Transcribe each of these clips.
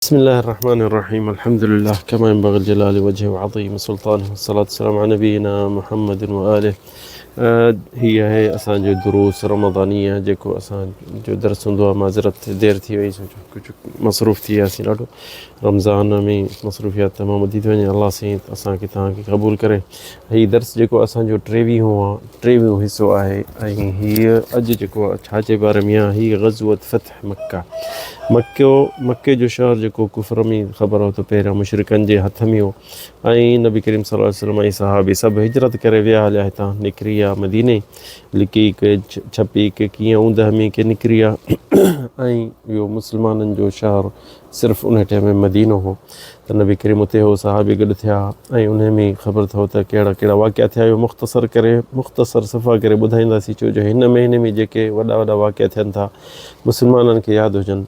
بسم الله الرحمن الرحيم الحمد لله كما ينبغي الجلال وجهه وعظيم سلطانه والصلاة والسلام على نبينا محمد وآله هي असांजो दुरूस रमदानिया जेको असांजो दर्स हूंदो आहे माज़रत देरि थी वई कुझु मसरूफ़ थी वियासीं ॾाढो रमज़ान में मसरूफ़ियात तमामु वधी थी वञे अलाह साईं असांखे तव्हांखे क़बूल करे हीउ दर्स जेको असांजो टेवीहों हिसो आहे ऐं हीअ अॼु जेको आहे छा चइबो आहे रमिया हीअ ग़ज़वत फ़तह मक्का मके जो शहर जेको कुफर में ख़बर हो त पहिरियों मुशरिकनि जे हथ में हो ऐं नबी करीम सल्लल्लाहु अलैहि वसल्लम ऐं सहाबी सभु हिजरत करे विया हलिया हितां निकिरी विया मदीने लिकी के छपी के कीअं ऊंदह में के निकिरी विया ऐं इहो मुस्लमाननि जो शहर सिर्फ़ु उन टाइम में मदीनो हो त नबी करीम उते हो सहाबी गॾु थिया ऐं उन में ख़बर अथव त कहिड़ा कहिड़ा वाक़िया थिया इहो मुख़्तसर सफ़ा करे ॿुधाईंदासीं छो जो हिन महीने में जेके वॾा वॾा वाक़िया थियनि था मुस्लमाननि खे यादि हुजनि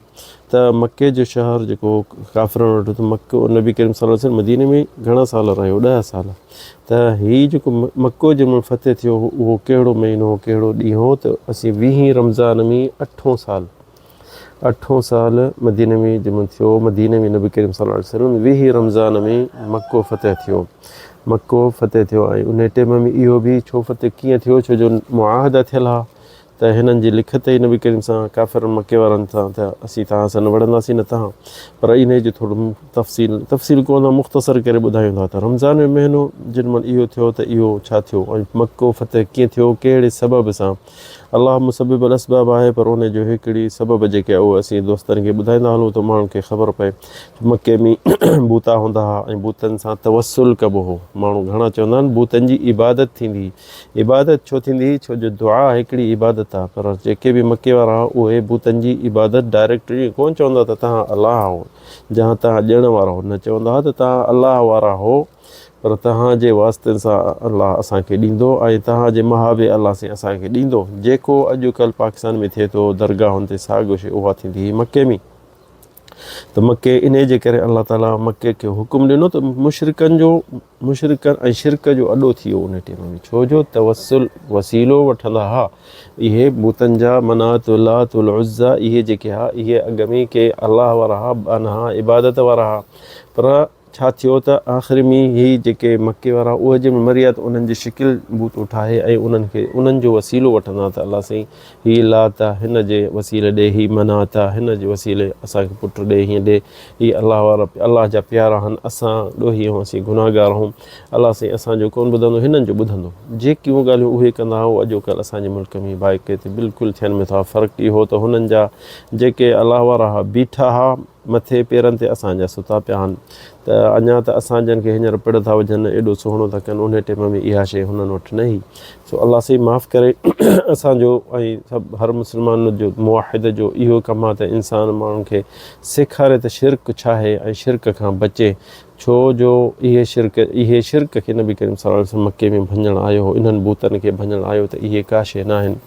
त मके जो शहर जेको काफ़िरनि वटि त मको नबी करीम सल्लल्लाहु अलैहि वसल्लम मदीने में घणा साल रहियो 10 साल त हीउ जेको मको जंहिं महिल फ़तह थियो उहो कहिड़ो महीनो कहिड़ो ॾींहुं हो त असीं 20 रमज़ान में 8 साल मदीने में जंहिं महिल थियो मदीने में नबी करीम सल्लल्लाहु अलैहि वसल्लम 20 रमज़ान में मको फ़तह थियो ऐं उन टाइम में इहो बि छो फ़तह कीअं थियो छो जो मुआहदा थियल हा त हिननि जी लिखत ई नबी करीम सां काफ़िर मके वारनि सां त असीं तव्हां सां न वड़ंदासीं न तव्हां पर इन जो थोरो तफ़सील कोन मुख़्तसर करे ॿुधायूं था त रमज़ान जो महीनो जिन महिल इहो थियो त इहो छा थियो ऐं मको फ़तह कीअं थियो कहिड़े सबब सां अलाह मुसबिब असबाब आहे पर उन जो हिकिड़ी सबब जेके आहे उहे असीं दोस्तनि खे ॿुधाईंदा हलूं त माण्हुनि खे ख़बर पए मके में बूता हूंदा हुआ ऐं बूतनि सां तवसुल कबो हो माण्हू घणा चवंदा आहिनि बूतनि जी इबादत थींदी इबादत छो थींदी छो जो दुआ हिकिड़ी इबादत आहे पर जेके बि मके वारा उहे बूतनि जी इबादत डायरेक्ट कोन चवंदा त तव्हां अलाह हो जहाँ तव्हां ॾियण वारा हो न चवंदा हुआ त तव्हां अलाह वारा हो पर तव्हांजे वास्ते सां अलाह असांखे ॾींदो ऐं तव्हांजे महाबे अलाह सां असांखे ॾींदो जेको अॼुकल्ह पाकिस्तान में थिए थो दरगाहुनि ते साॻियो शइ उहा थींदी मके में त मके इन जे करे अलाह ताला मके खे हुकुम ॾिनो त मुशरिकनि ऐं शिरक जो अॾो थी वियो उन टाइम में छो जो तवसुल वसीलो वठंदा हुआ इहे बूतनि जा मनात लात उज़्ज़ा इहे जेके हा इहे अॻ में के अलाह वारा हा अनहा इबादत वारा हा पर छा थियो त आख़िर में ही जेके मके वारा उहे जंहिं मरिया त उन्हनि जी शिकिल बूतो ठाहे ऐं उन्हनि जो वसीलो वठंदा त अलाह साईं हीअ लात आहे हिन जे वसीले ॾे हीअ मनात आहे हिन जे वसीले असांखे पुटु ॾे हीअं ॾे हीअ अलाह जा प्यारा आहिनि असां ॾोही ऐं असीं गुनाहगार आहियूं अलाह साईं असांजो कोन ॿुधंदो हिननि जो ॿुधंदो जेकियूं ॻाल्हियूं उहे कंदा हुआ अॼुकल्ह असांजे मुल्क में बाइके ते बिल्कुलु थियनि में था फ़र्क़ु इहो त हुननि जा जेके अलाह वारा हुआ बीठा हुआ मथे पेरनि ते असांजा सुता पिया आहिनि त अञा त असांजनि खे हींअर पिड़ था विझनि एॾो सुहिणो था कनि उन टाइम में इहा शइ हुननि वटि न हुई सो अलाह साईं माफ़ु करे असांजो ऐं सभु हर मुस्लमान जो मुआहिद जो इहो कमु आहे त इंसान माण्हुनि खे सेखारे त शिरक छा आहे ऐं शिरक खां बचे छो जो इहे शिरक खे नबी करीम सल्लल्लाहु अलैहि वसल्लम मके में भञणु आयो हो इन्हनि बूतनि खे भञणु आयो त इहे का शइ न आहिनि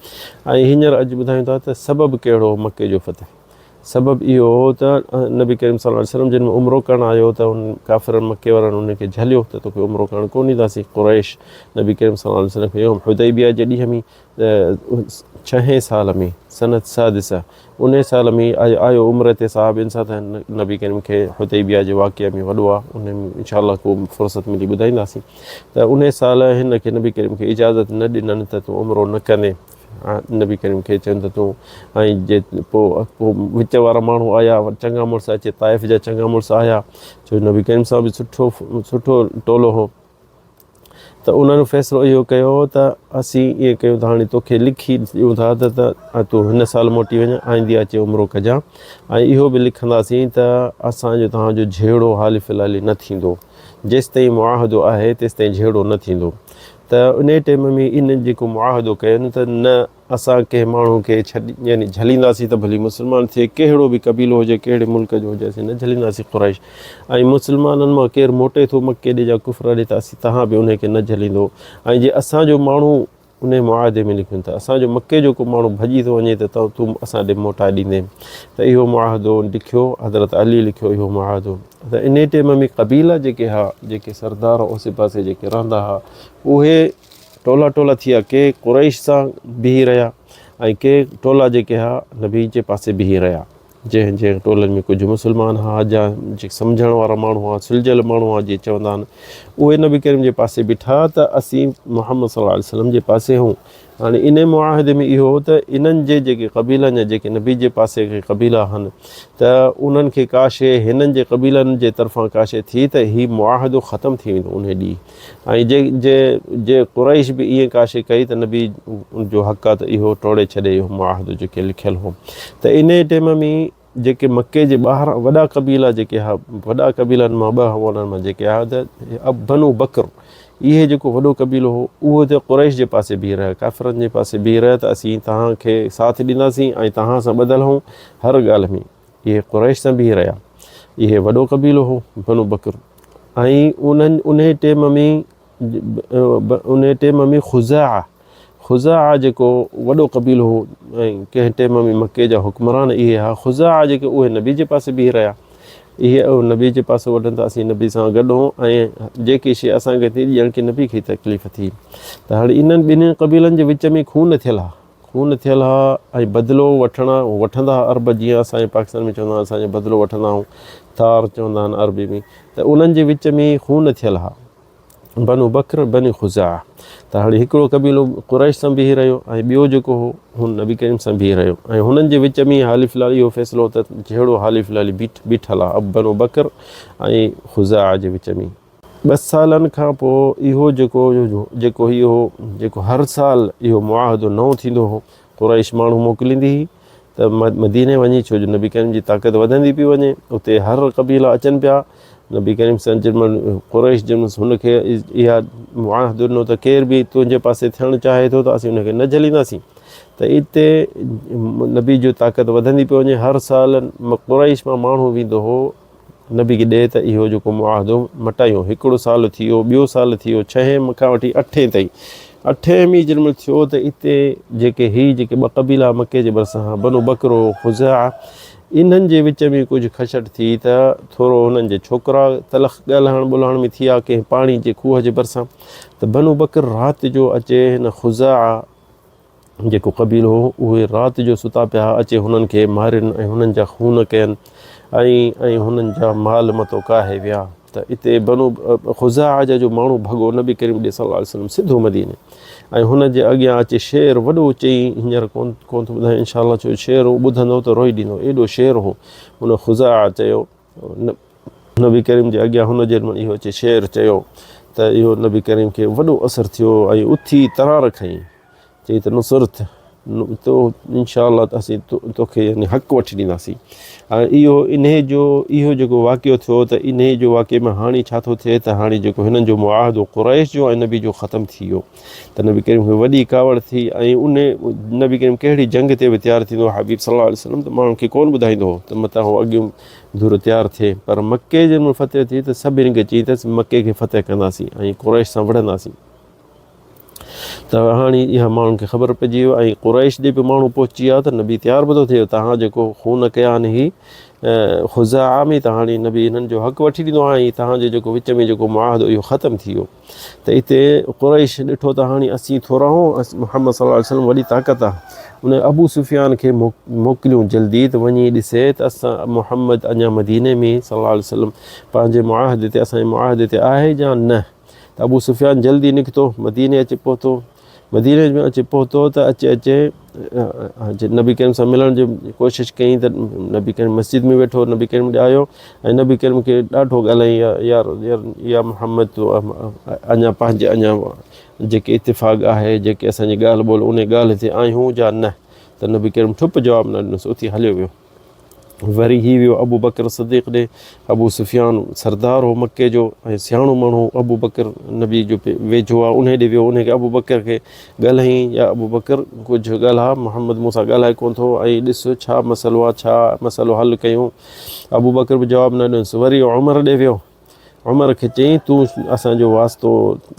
ऐं हींअर अॼु ॿुधायूं था त सबबु कहिड़ो हो मके जो फ़तह सबबु इहो हो त नबी करीम सल्लल्लाहु अलैहि वसल्लम जिन में उमिरो करणु आयो त उन काफ़िरनि मके वारनि उनखे झलियो त तोखे उमिरो करणु कोन ईंदासीं क़ुरैश नबी करीम सल्लल्लाहु अलैहि वसल्लम खे हुदैबिया जे ॾींहं में 6 साल में सनत सादिसा उन साल में आयो उमिरि ते साहिबनि सां त नबी करीम खे हुदैबिया जे वाक़िया में वॾो आहे उन में इंशाअल्लाह को फ़ुर्सत मिली ॿुधाईंदासीं त उन साल हिन खे नबी करीम खे इजाज़त न ॾिननि त तूं उमिरो न कंदे नबी करीम खे चवनि त तूं ऐं जे पोइ विच वारा माण्हू आया चङा मुड़ुस अचे ताइफ़ जा चङा मुड़ुस आया छो नबी करीम सां बि सुठो टोलो हो त उन्हनि फ़ैसिलो इहो कयो त असीं इहे कयूं था हाणे तोखे लिखी ॾियूं था त तूं हिन साल मोटी वञ आईंदी अचे उमिरो कजां ऐं इहो बि लिखंदासीं त असांजो तव्हांजो झेड़ो हाली फ़िलहाल न थींदो जेसि ताईं मुआहदो आहे तेसि ताईं झेड़ो न थींदो त उन टाइम में इन जेको मुआहदो कयनि त न असां कंहिं माण्हू खे यानी झलींदासीं त भली मुस्लमान थिए कहिड़ो बि क़बीलो हुजे कहिड़े मुल्क जो हुजे असीं न झलींदासीं क़ुरैश ऐं मुस्लमाननि मां केरु मोटे थो मके ॾे जा कुफर ॾे त असीं तव्हां बि उनखे न झलींदो ऐं जे असांजो माण्हू उन मुआदे में लिखनि था असांजो मके जो को माण्हू भॼी थो वञे त तूं असां ॾे मोटाए ॾींदे त इहो मुआहदो लिखियो हज़रत अली लिखियो इहो मुआहदो त इन टाइम में क़बीला जेके हुआ जेके सरदार ओसे पासे जेके रहंदा हुआ उहे टोला थी विया के क़ुरैश सां बीही रहिया ऐं के टोला जेके हुआ नबी जे पासे बीही रहिया जंहिं जंहिं टोलनि में कुझु मुस्लमान हुआ जा जेके सम्झण वारा माण्हू हुआ, सुलझियल माण्हू हुआ जीअं चवंदा आहिनि, उहे नबी करीम जे पासे बीठा त असीं मुहम्मद सल्लल्लाहु अलैहि वसल्लम जे पासे हूं। हाणे इन मुआहिदे में इहो हो त इन्हनि जे जेके क़बीलनि जा जेके नबी जे पासे के क़बीला आहिनि त उन्हनि खे का शइ हिननि जे क़बीलनि जे तरफ़ां का शइ थी त हीउ मुआहिदो ख़तमु थी वेंदो उन ॾींहुं। ऐं जे क़ुरैश बि ईअं का शइ कई त नबी जो हक़ आहे त इहो टोड़े छॾे इहो मुआहिदो जेके लिखियलु हो। त इन टाइम में जेके मके जे ॿाहिरां वॾा क़बीला जेके हुआ, वॾा क़बीलनि मां ॿ हुआ उन्हनि मां जेके हुआ त बनु बकर, इहे जेको वॾो क़बीलो हो उहो त क़ुरैश जे पासे बीह रहिया, काफ़िरनि जे पासे बीह रहिया त असीं तव्हांखे साथ ॾींदासीं ऐं तव्हां सां ॿधल हूं हर ॻाल्हि में। इहे क़ुरैश सां बीह रहिया, इहे वॾो क़बीलो हो बनु बकर। ऐं उन टाइम में ख़ुज़ा जेको वॾो क़बीलो हो ऐं कंहिं टाइम में मके जा हुक्मरान इहे हुआ, ख़ुज़ा जेके उहे नबी जे पासे बीह रहिया। इहे नबी जे पासे वॾनि त असीं नबी सां गॾु हूं ऐं जेकी शइ असांखे थी ॼण की नबी खे तकलीफ़ थी। त हाणे इन्हनि ॿिन्हिनि क़बीलनि जे विच में खून थियल आहे ऐं बदिलो वठंदा अरब, जीअं असांजे पाकिस्तान में चवंदा आहिनि असांजो बदिलो वठंदा आहियूं, थार चवंदा आहिनि अरबी में। त उन्हनि जे विच में खून थियल आहे, बनु बकर बनु ख़ुज़ा। त हाणे हिकिड़ो क़बीलो क़ुरैश सां बीह रहियो ऐं ॿियो जेको हो हुन नबी करीम सां बीह रहियो ऐं हुननि जे विच में हाली फ़िलहाल इहो फ़ैसिलो त जहिड़ो हाली फ़िलहाल बीठल आहे बनु बकर ऐं ख़ुज़ा जे विच में। 2 सालनि खां पोइ इहो जेको हर साल इहो मुआहिदो नओं थींदो हो, क़ुरैश माण्हू मोकिलींदी हुई त मदीने वञी, छो जो नबी करीम जी ताक़त वधंदी पई वञे, उते हर क़बीला अचनि पिया नबी करीम सां। जंहिंमहिल क़ुरैश जंहिंमहिल हुनखे इहा मुआहिदो ॾिनो त केर बि तुंहिंजे पासे थियणु चाहे थो त असीं हुनखे न झलींदासीं। त इते नबी जो ताक़त वधंदी पई वञे, हर साल क़ुरैश मां माण्हू वेंदो हो नबी खे ॾे त इहो जेको मुआहिदो मटायूं। हिकिड़ो साल थी वियो, ॿियो साल थी वियो, 6 खां वठी 8 ताईं। 8 में जंहिंमहिल थियो त इते जेके 2 क़बीला मके जे भरिसां बनु बकरो ख़ुज़ा, इन्हनि जे विच में कुझु खछट थी त थोरो हुननि जे छोकिरा तलख़ ॻाल्हाइण ॿोल्हाइण में थी विया कंहिं पाणी जे खूह जे भरिसां। त बनु बकर राति जो अचे, हिन ख़ुज़ा जेको क़बीलो हो उहे राति जो सुता पिया अचे हुननि खे मारियुनि ऐं हुननि जा खून कयनि ऐं हुननि जा माल मतो काहे विया। त इते बनु ख़ुज़ा जा जो माण्हू भॻो नबी करीम ॾे सल्लल्लाहु अलैहि वसल्लम सिधो मदीने ऐं हुन जे अॻियां अचे शेर वॾो, चई हींअर कोन थो ॿुधाए इंशाअल्लाह, छो शेर ॿुधंदो त रोई ॾींदो, एॾो शेर हो। हुन ख़ुज़ा चयो नबी करीम जे अॻियां, हुन जे इहो अचे शेर चयो त इहो नबी करीम खे वॾो असरु थियो ऐं उथी तरार खईं, चई त नुसरत तो इंशाअल्लाह त असीं तोखे यानी हक़ वठी ॾींदासीं। हाणे इहो जेको वाक़ियो थियो त इन जो वाक़े में हाणे छा थो थिए त हाणे जेको हिननि जो मुआहिदो क़ुरैश जो ऐं नबी जो ख़तमु थी वियो। त नबी करीम खे वॾी कावड़ थी ऐं नबी करीम कहिड़ी जंग ते बि तयारु थींदो हबीब सल्लल्लाहु अलैहि वसल्लम, त माण्हुनि खे कोन ॿुधाईंदो हो त मतां हो अॻियूं धुर तयारु थिए। पर मके जे फतेह थी त सभिनी खे चई त मके खे फतेह कंदासीं ऐं क़ुरैश सां विढ़ंदासीं। त हाणे इहा माण्हुनि खे ख़बर पइजी वियो ऐं क़ुरैश ॾे बि माण्हू पहुची विया त नबी तयारु बि थो थिए, तव्हां जेको खून कया आहिनि ही ख़ुज़ा में, त हाणे नबी हिननि जो हक़ वठी ॾींदो आहे ऐं तव्हांजे जेको विच में जेको मुआहिदो इहो ख़तमु थी वियो। त हिते क़ुरैश ॾिठो त हाणे असीं थोरा मुहम्मद सल्लल्लाहु अलैहि वसल्लम वॾी ताक़त आहे, उन अबू सुफ़ियान खे मोकिलियूं जल्दी त वञी ॾिसे त असां मुहम्मद अञा मदीने में सल्लल्लाहु अलैहि वसल्लम पंहिंजे मुआहिदे ते असांजे मुआहिदे ते आहे या न। त अबू सुफ़ियान जल्दी निकितो, मदीने में अची पहुतो त अचे नबी करीम सां मिलण जी कोशिशि कई त नबी करीम मस्जिद में वेठो, नबी करीम ॾे आयो ऐं नबी करीम खे ॾाढो ॻाल्हाई, या मुहम्मद तूं अञा जेके इतिफ़ाक़ आहे, जेके असांजी ॻाल्हि ॿोल उन ॻाल्हि ते आहियूं या न। त नबी करीम ठुप जवाबु न ॾिनोसि, उथी हलियो वियो। वरी ही वियो अबू बकर सदीक़ ॾे। अबू सुफ़ियान सरदार हो मके जो ऐं सियाणो माण्हू अबू बकर नबी जो वेझो आहे, उन ॾे वियो, उनखे अबू बकर खे ॻाल्हाई, या अबू बकर कुझु ॻाल्हि मुहम्मद मूंसां ॻाल्हाए कोन थो ऐं ॾिस छा मसइलो आहे, छा मसइलो हल कयूं। अबू बकर बि जवाबु न ॾिनसि। वरी उमर ॾे वियो, उमर खे चई तूं असांजो वास्तो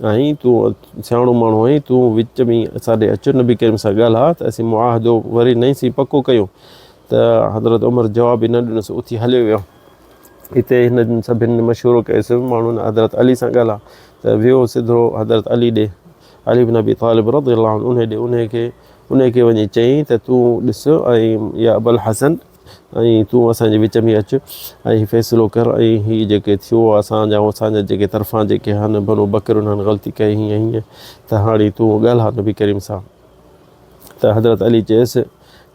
आहीं, तूं सियाणो माण्हू आहीं, तूं विच में असांॾे अचो नबी करीम सां ॻाल्हाए त असीं मुआहिदो वरी नईं पको कयूं। त हज़रत उमर जवाबु ई न ॾिनसि, उथी हलियो वियो। हिते हिननि सभिनी मशवरो कयोसीं माण्हुनि हज़रत अली सां ॻाल्हाए त वियो सिधो हज़रत अली ॾे, अली बिन अबी तालिब रज़ियल्लाहु अन्हु उन ॾे, उनखे वञी चई त तूं ॾिस ऐं या अबुल हसन ऐं तूं असांजे विच में अचु ऐं फ़ैसिलो कर ऐं हीअ जेके थियो असांजा जेके तरफ़ां जेके आहिनि बनो बकर उन्हनि ग़लती कई हीअं त हाणे तूं ॻाल्हाए नबी करीम सां। त हज़रत अली चयसि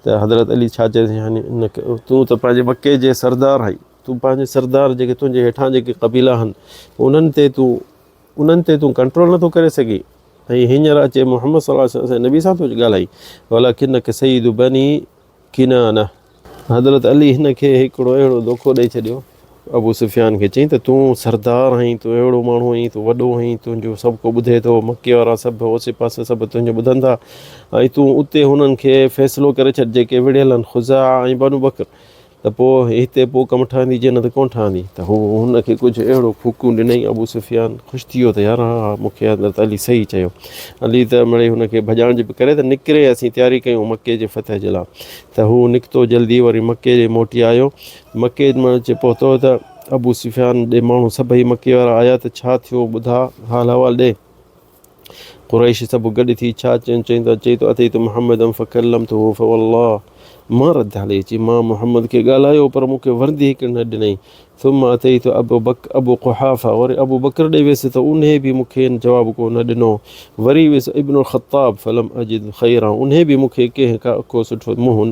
त हज़रत अली छा चएसि हाणे तूं त पंहिंजे मके जे सरदार आहीं, तूं पंहिंजे सरदार जेके तुंहिंजे हेठां जेके क़बीला आहिनि उन्हनि ते तूं कंट्रोल नथो करे सघीं ऐं हींअर अचे मोहम्मद सल्लल्लाहु अलैहि वसल्लम नबी सां थो ॻाल्हाई वलाकिन्नका सय्यिदु बनी किनाना। हज़रत अली हिन खे हिकिड़ो अहिड़ो धोखो ॾेई छॾियो अबू सुफ़ियान खे, चई त तूं सरदार आहीं, तूं अहिड़ो माण्हू आहीं, तूं वॾो आहीं, तुंहिंजो सभु को ॿुधे थो, मके वारा सभु ओसे पासे सभु तुंहिंजो ॿुधनि था ऐं तूं उते हुननि खे फ़ैसिलो करे छॾ जेके विढ़ियल आहिनि ख़ुज़ा ऐं बनु बकर, त पोइ हिते पोइ कमु ठहंदी जे न त कोन ठहंदी। त हू हुनखे कुझु अहिड़ो फूकूं ॾिनई अबू सुफ़ियान ख़ुशि थी वियो त यार हा मूंखे हज़रत अली सही चयो। अली त मिड़ई हुनखे भॼाइण जी बि करे त निकिरे असीं तयारी कयूं मके जे फतह जे लाइ। त हू निकितो जल्दी वरी मके जे मोटी आयो। मके में अचे पहुतो त अबू सुफ़ियान ॾे माण्हू सभई मके वारा आया त छा थियो ॿुधा हाल अहवाल ॾे। क़ुरैश सभु गॾु थी छा चई थो अथई त मुहम्मद फ़कल्लम त हो फ़वल्लाह मां रद्द हले अची मां मुहम्मद खे ॻाल्हायो पर मूंखे वर्दी हिकु न ॾिनई। थुम अथई त अबू कुहाफ़ा वरी अबू बकर ॾे वियुसि त उन बि मूंखे जवाबु को न ॾिनो। वरी वियुसि इब्नुल ख़त्ताब फलम अजिद ख़ैरा, उन बि मूंखे कंहिं को सुठो मुंहुं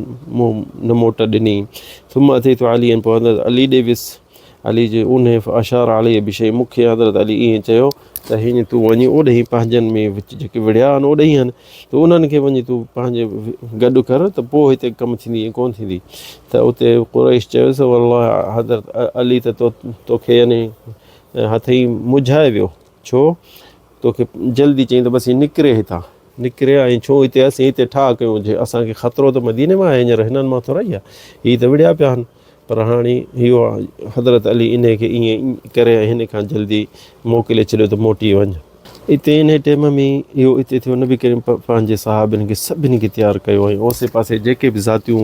न मोट ॾिनी। थुम अथई त अली पोइ हज़रत अली ॾे वियुसि, अली जे उन अशार अली बि शइ मूंखे हज़रत अली ईअं चयो त हीअं तूं वञी ओॾे पंहिंजनि में विच जेके विढ़िया आहिनि ओॾे ई आहिनि त उन्हनि खे वञी तूं पंहिंजे गॾु कर त पोइ हिते कमु थींदी ईअं कोन्ह थींदी। त उते क़ुरैश चयोसि वल्लाह हज़रत अली त तोखे यानी हथ ई मुझाए वियो, छो तोखे जल्दी चई त बसि निकिरे हितां निकिरे ऐं छो हिते असीं हिते ठाह कयूं असांखे ख़तरो त मदीने मां आहे, हींअर हिननि मां थोरा ई आहे, हीअ त विढ़िया पिया आहिनि। पर हाणे इहो हज़रत अली इन खे ईअं करे हिन खां जल्दी मोकिले छॾियो त मोटी वञ। हिते इन टाइम में इहो हिते थियो नबी करीम पंहिंजे सहाबनि खे सभिनी खे तयारु कयो ऐं ओसे पासे जेके बि ज़ातियूं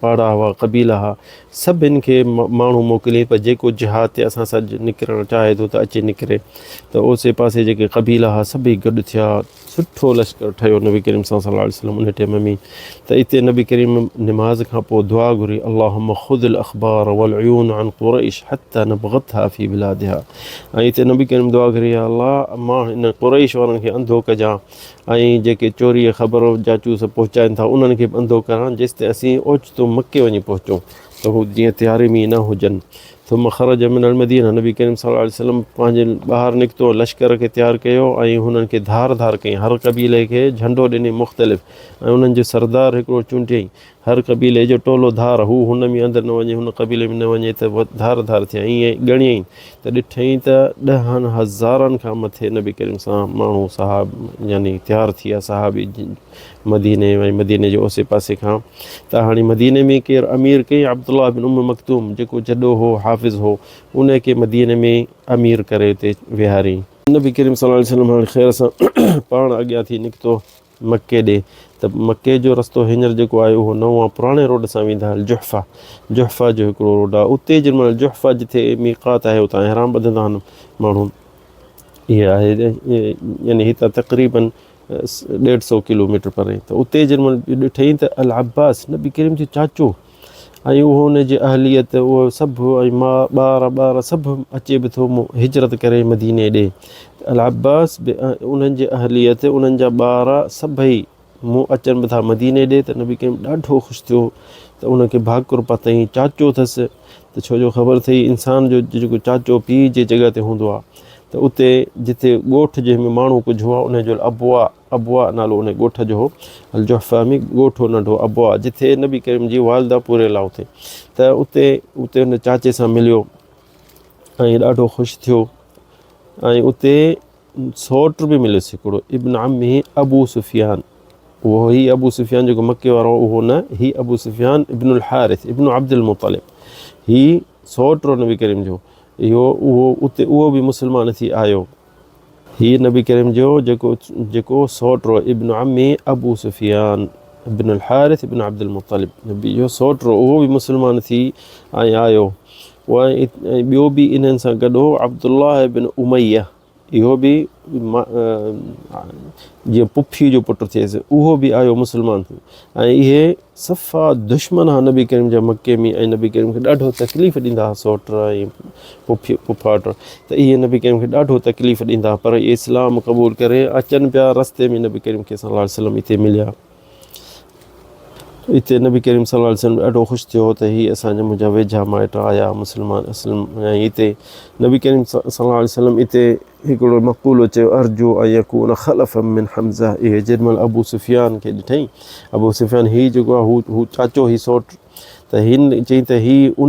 पाड़ा हुआ क़बीला हुआ सभिनि खे माण्हू मोकिले पर जेको जिहाद ते असां सां निकिरणु चाहे थो त अचे निकिरे। त ओसे पासे जेके क़बीला हुआ सभई गॾु थिया, सुठो लश्कर ठहियो नबी करीम सल्लल्लाहु अलैहि वसल्लम उन टाइम में। त हिते नबी करीम निमाज़ खां पोइ दुआ घुरी अल्लाहुम्मा ख़ुदिल अख़बार वल उयून अन क़ुरैश हत्ता नबग़तहा फी बिलादिहा। ऐं हिते नबी करीम दुआ घुरी अल्लाह मां हिन क़ुरैश वारनि खे अंधो कजां ऐं जेके चोरीअ ख़बर जाचूस पहुचाइनि था उन्हनि खे बि अंधो करां जेसिताईं असीं ओचितो मके वञी पहुचूं त हू जीअं तयारी में न हुजनि। थुम ख़रज मिनल मदीना, नबी करीम सल्लल्लाहु अलैहि वसल्लम पंहिंजे ॿाहिरि निकितो, लश्कर खे तयारु कयो ऐं हुननि खे धार कई, हर क़बीले खे झंडो ॾिनई मुख़्तलिफ़ ऐं उन्हनि जो सरदार हिकिड़ो चूंडियईं, हर क़बीले जो टोलो धार, हू हुन में अंदरि न वञे हुन क़बीले में न वञे त धार थिया ईअं ॻणियईं त ॾिठईं त 10,000 खां मथे नबी करीम सां माण्हू साहब यानी तयारु थी विया साहबी मदीने ऐं मदीने जे ओसे पासे खां। त हाणे मदीने में केरु अमीर कई अब्दुल्लाह बिन उम मक्तूम जेको जॾो हो हाफ़िज़ हो उन खे मदीने में अमीर करे हिते विहारियईं। नबी करीम सल्लल्लाहु अलैहि वसल्लम हाणे ख़ैर सां पाण अॻियां थी निकितो मके ॾे। त मके जो रस्तो हींअर जेको आहे उहो नओं आहे, पुराणे रोड सां वेंदा हल जुहफ़ा जो हिकिड़ो रोड आहे उते जेमहिल जुहफ़ा जिथे मीक़ात आहे उतां एहराम ॿधंदा आहिनि माण्हू, इहा आहे यानी हितां तक़रीबन 150 किलोमीटर परे। त उते जेमहिल ॾिठईं त अल अब्बास नबी करीम जो चाचो ऐं उहो हुनजी अहलियत उहो सभु ऐं मां ॿार सभु अचे बि थो हिजरत करे मदीने ॾे। अल अब्बास बि उन्हनि जी अहलियत उन्हनि जा ॿार सभई अचनि बि था मदीने ॾे। त नबी करीम ॾाढो ख़ुशि थियो त उनखे भाकुर पातईं, चाचो अथसि त छो जो ख़बर अथई इंसान जो जेको चाचो पीउ जे जॻह ते हूंदो आहे त उते जिथे ॻोठ जंहिंमें माण्हू कुझु हुआ उनजो अबवा नालो उन ॻोठ जो हो, अल जुहफ़ा में ॻोठो नंढो अबवा जिथे नबी करीम जी वालदा पूरे लाउ थिए। त उते उन चाचे सां मिलियो ऐं ॾाढो ख़ुशि थियो ऐं उते सौट बि मिलियुसि हिकिड़ो इब्न अम्मी अबू सुफ़ियान, उहो ई अबू सुफ़ियान जेको मके वारो उहो न, ही अबू सुफ़ियान इब्नुल हारिस इब्नु अब्दुल मुत्तलिब, ही सौट नबी करीम जो उहो बि मुस्लमान थी आयो। हीअ नबी करीम जो जेको सौट इब्न अम्मी अबू सुफ़ियान इब्नुल हारिस इब्नु अब्दुल मुत्तलिब नबी जो सौट उहो बि मुस्लमान थी ऐं आयो। ऐं ॿियो बि इन्हनि सां गॾु हो अब्दुल्लाह बिन उमैया, इहो बि जीअं पुफी जो पुटु थिएसि उहो बि आयो मुस्लमान थियो ऐं इहे सफ़ा दुश्मन हुआ नबी करीम जा मके में ऐं नबी करीम खे ॾाढो तकलीफ़ ॾींदा हुआ सौट ऐं फुफाट त इहे नबी करीम खे ॾाढो तकलीफ़ ॾींदा पर इहे इस्लाम क़बूल करे अचनि पिया रस्ते में नबी करीम खे सल्लल्लाहु अलैहि वसल्लम हिते मिलिया हिते नबी करीम सल्लल्लाहु अलैहि वसल्लम ॾाढो ख़ुशि थियो त हीअ असांजा मुंहिंजा वेझा माइट आया मुस्लमान असलम ऐं हिते नबी करीम सल्लल्लाहु अलैहि वसल्लम हिते हिकिड़ो मक़ूलो चयो अर्जो ऐं यकून ख़लफ़ मिन हमज़ा इहे जेॾीमहिल अबू सुफ़ियान खे ॾिठईं अबू सुफ़ियान हीउ जेको आहे हू चाचो ही सौट त हिन चई त हीउ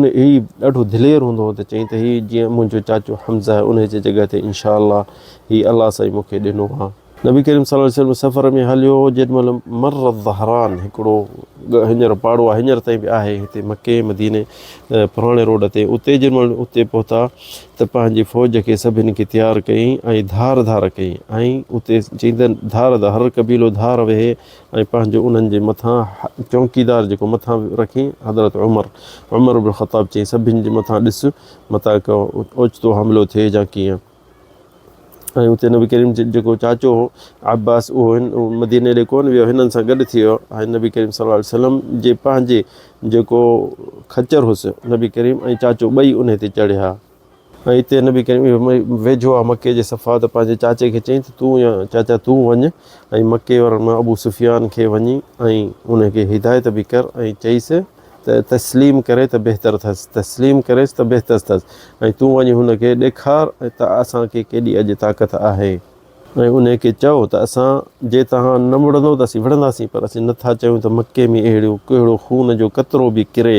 ॾाढो दिलेर हूंदो हो त चई त हीउ जीअं मुंहिंजो चाचो हमज़ा आहे उन जी जॻह ते इनशा अल्लाह हीउ अलाह साईं मूंखे ॾिनो आहे नबी करीम सल्लल्लाहु अलैहि वसल्लम सफ़र में हलियो जेॾीमहिल मर ज़हरान हिकिड़ो हींअर पाड़ो आहे हींअर ताईं बि आहे हिते मके मदीने पुराणे रोड ते उते जेॾीमहिल उते पहुता त पंहिंजी फ़ौज खे सभिनी खे तयारु कयईं ऐं धार कयईं ऐं उते चईं त धार हर क़बीलो धार वेहे ऐं पंहिंजो उन्हनि जे मथां चौकीदार जेको मथां रखी हज़रत उमर इब्न ख़त्ताब चई सभिनि जे मथां ॾिस मथां को ओचितो हमिलो थिए या कीअं ऐं उते नबी करीम जेको चाचो हो अब्बास उहो मदीने ॾे कोन वियो हिननि सां गॾु थी वियो ऐं नबी करीम सल्लल्लाहु अलैहि वसल्लम जे पंहिंजे जेको खच्चर हुउसि नबी करीम ऐं चाचो ॿई उन ते चढ़िया ऐं हिते नबी करीम वेझो आहे मके जे सफ़ा त पंहिंजे चाचे खे चयईं त तूं या चाचा तूं वञु ऐं मके वारनि मां अबू सुफ़ियान खे वञी ऐं उनखे हिदायत बि कर ऐं चईसि त तस्लीम करे त बहितर अथसि तस्लीम करेसि त बहितर अथसि ऐं तूं वञी हुनखे ॾेखार त असांखे केॾी अॼु ताक़त आहे ऐं उनखे चओ त असां जे तव्हां न मुड़ंदो त असीं विढ़ंदासीं पर असीं नथा चाहियूं त मके में कहिड़ो खून जो कतिरो बि किरे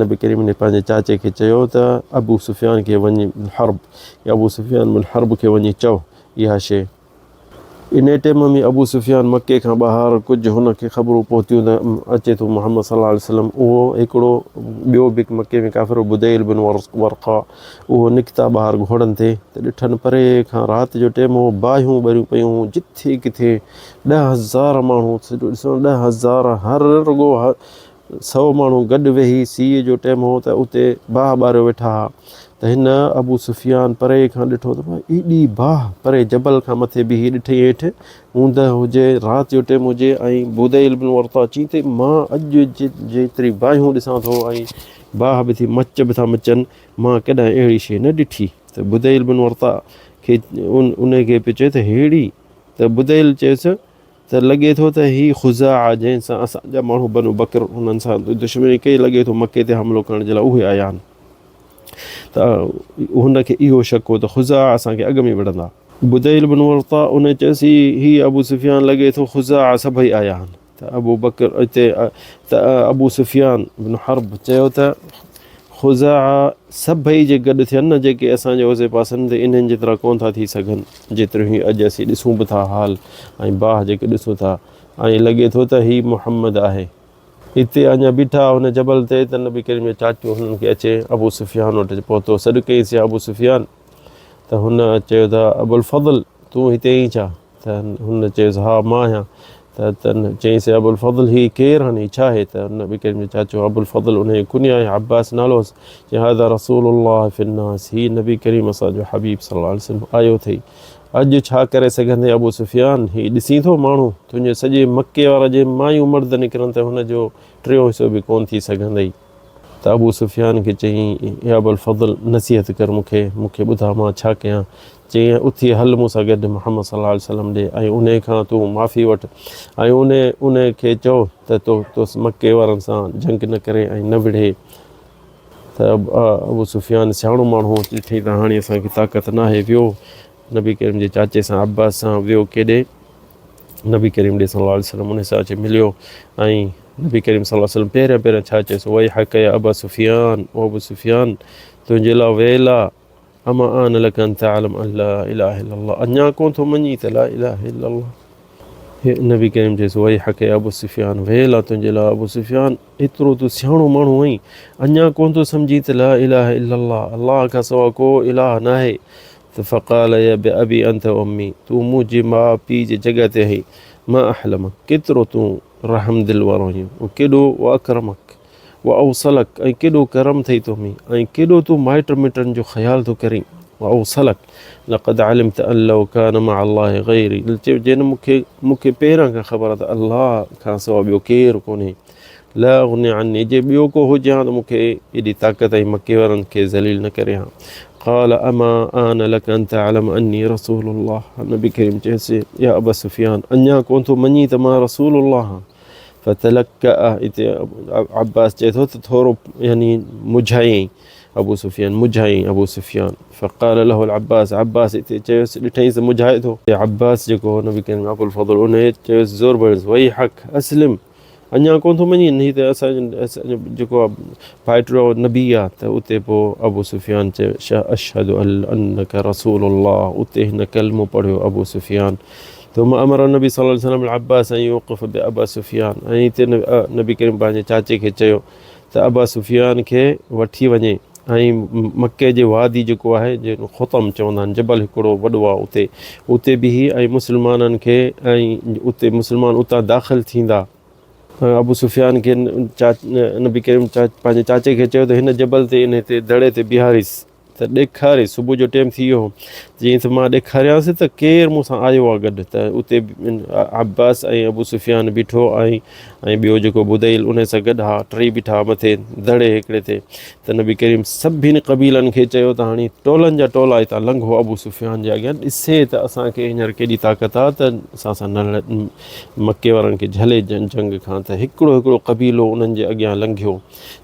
नबी करीम ने पंहिंजे चाचे खे चयो त अबू सुफ़ियान खे वञी हर्ब या अबू सुफ़ियान बिन हर्ब खे वञी चओ इहा शइ इन टाइम में अबू सुफ़ियान मके खां ॿाहिरि कुझु हुनखे ख़बरूं पहुतियूं त अचे थो मुहम्मद सल्लल्लाहु अलैहि वसल्लम उहो हिकिड़ो ॿियो बि मके में काफ़िर बुदैल बिन वरक़ा उहो निकिता ॿाहिरि घोड़नि ते त ॾिठनि परे खां राति जो टाइम हो बाहियूं ॿरियूं पियूं जिथे किथे 10,000 माण्हू ॾिसो 10,000 हर रुॻो 100 माण्हू गॾु वेही सीउ जो टाइम हो त उते बाहि ॿारियो वेठा हुआ त हिन अबू सुफ़ियान परे खां ॾिठो त भाई एॾी बाहि परे जबल खां मथे बीही ॾिठई हेठि हूंद हुजे राति जो टाइम हुजे ऐं बुदैल बिन वरता चई त मां अॼु जेतिरी बाहियूं ॾिसां थो ऐं बाहि बि थी मच बि था मचनि मां कॾहिं अहिड़ी शइ न ॾिठी त बुदैल बिन वरता खे उनखे पियो चए त अहिड़ी त बुदैल चयुसि त लॻे थो त हीअ ख़ुज़ा जंहिंसां असांजा माण्हू बनो बकर हुननि सां दुश्मनी कई लॻे थो मके ते हमिलो करण जे लाइ उहे आया आहिनि त हुनखे इहो शक हो त ख़ुज़ा असांखे अॻ में विढ़ंदा बुदैल बिन वरता उन चयोसि हीअ अबू सुफ़ियान लॻे थो ख़ुज़ा सभई आया आहिनि त अबू बकर हिते त अबू सुफ़ियान बिन हर्ब चयो त ख़ुज़ा सभई जे गॾु थियनि न जेके असांजे ओसे पासनि ते इन्हनि जेतिरा कोन था थी सघनि जेतिरियूं हीअ अॼु असीं ॾिसूं बि था हाल ऐं बाहि जेके ॾिसूं था ऐं लॻे थो त हीअ मुहम्मद आहे हिते अञा बीठा हुन जबल ते त नबी करीम जो चाचो हुननि खे अचे अबू सुफ़ियान वटि पहुतो सॾु कईंसि अबू सुफ़ियान त हुन चयो त अबुल फज़ल तूं हिते ई छा त हुन चयोसि हा मां आहियां त चईंसि अबुल फज़ल हीअ केरु हाणे छा आहे त नबी करीम जो चाचो अबुल फज़ल उनजी कुनिया आहे अब्बास नालो हुअसि चई हाज़ा रसूलुल्लाह फ़िन्नास हीअ नबी करीम असांजो हबीब सल्लल्लाहु अलैहि वसल्लम आयो अथई अॼु छा करे सघंदे अबू सुफ़ियान हीअ ॾिसी थो माण्हू तुंहिंजे सॼे मके वारा जे मायूं मर्द निकिरनि त हुनजो 3 हिसो बि कोन थी सघंदई त अबू सुफ़ियान खे चयईं या अबुल फज़ल नसीहत कर मूंखे ॿुधा मां छा कयां चईं उथी हल मूंसां गॾु मुहम्मद सल्लल्लाहु अलैहि वसल्लम ॾे ऐं उन खां तूं माफ़ी वठि ऐं उन खे चओ त तोस मके वारनि सां जंग न करे ऐं न विढ़े त अबू सुफ़ियान सियाणो माण्हू ॾिठई त हाणे असांखे ताक़त न आहे वियो नबी करीम जे चाचे सां अब्बास सां वियो केॾे नबी करीम ॾे सल्लल्लाहु अलैहि वसल्लम उन सां अची मिलियो ऐं नबी करीम सल्लल्लाहु अलैहि वसल्लम पहिरियों छा चयोसि वई हक़ या अबा सुफ़ियान ओ अबू सुफ़ियान तुंहिंजे लाइ वेल आहे अमा आन लक अन तअलम अला इलाहा इल्लल्लाह अञा कोन थो मञी त ला इलाहा इल्लल्लाह नबी करीम चयोसि वई हक़ या अबू सुफ़ियान वेल आहे तुंहिंजे लाइ अबू सुफ़ियान एतिरो तूं सियाणो माण्हू आहीं अञा कोन थो सम्झी त ला इलाहा इल्लल्लाह अलाह खां सवाइ को इलाह न आहे त फ़क़ाल या अबी अंत उम्मी तूं मुंहिंजे माउ पीउ जे जॻह ते आई मां अहलमक केतिरो तूं रहम दिलि वारो आहीं केॾो व अकरमक व अवसलक ऐं केॾो करम अथई तो में ऐं केॾो तूं माइट मिटनि जो ख़्यालु थो करीं وأوصلك لقد علمت أن لو كان مع الله غيري جن मूंखे पहिरां खां ख़बर आहे त अल्लाह खां सवाइ ॿियो केरु कोन्हे ला उन عني जे ॿियो को हुजे हा त मूंखे एॾी ताक़त ऐं मके वारनि खे ज़लील न करे हा قال أما آن لك أن تعلم أني رسول الله नबी करीम चयसि या अबा सुफियान अञा कोन थो मञी त मां रसूल अल्लाह فتلكأ इते अब्बास चए थो त थोरो यानी मुझायईं अबू सुफियान मुझायईं अबू सुफियान फ़क़ाल लहु अब्बास अब्बास इते चयोसि ॾिठईं त मुझाए थो अब्बास जेको नबी करीम अबुल फ़ज़ल उन चयोसि ज़ोर भरियोसि वई हक़ असलिम अञा कोन थो मञी हीअ त असांजो जेको आहे भाइटियो नबी आहे त उते पोइ अबू सुफियान चयो अशहदु अन्नक रसूलुल्लाह उते हिन कलमो पढ़ियो अबू सुफियान ثم أمر النبي صلى الله عليه وسلم العباس أن يوقف بأبا سفيان ऐं हिते नबी करीम पंहिंजे चाचे खे चयो त अबा सुफियान खे वठी वञे ऐं मके जे वादी जेको आहे जंहिंजो ख़ुतम चवंदा आहिनि जबल हिकिड़ो वॾो आहे उते बि ऐं मुस्लमाननि खे ऐं उते मुस्लमान उतां दाख़िल थींदा अबू सुफियान खे नबी करीम पंहिंजे चाचे खे चयो त हिन जबल ते इन ते दड़े ते बीहारीसि त ॾेखारे सुबुह जो टाइम थी वियो जीअं त मां ॾेखारियांसि त केरु मूंसां आयो आहे गॾु त उते अब्बास ऐं अबू सुफियान बीठो ऐं ॿियो जेको बुदैल उन सां गॾु हा टई बीठा मथे दड़े हिकिड़े ते त नबी करीम सभिनी क़बीलनि खे चयो त हाणे टोलनि जा टोला हितां लंघो अबू सुफियान जे अॻियां ॾिसे त असांखे हींअर केॾी ताक़त आहे त असां सां न मके वारनि खे झले जंग खां त हिकिड़ो क़बीलो उन्हनि जे अॻियां लंघियो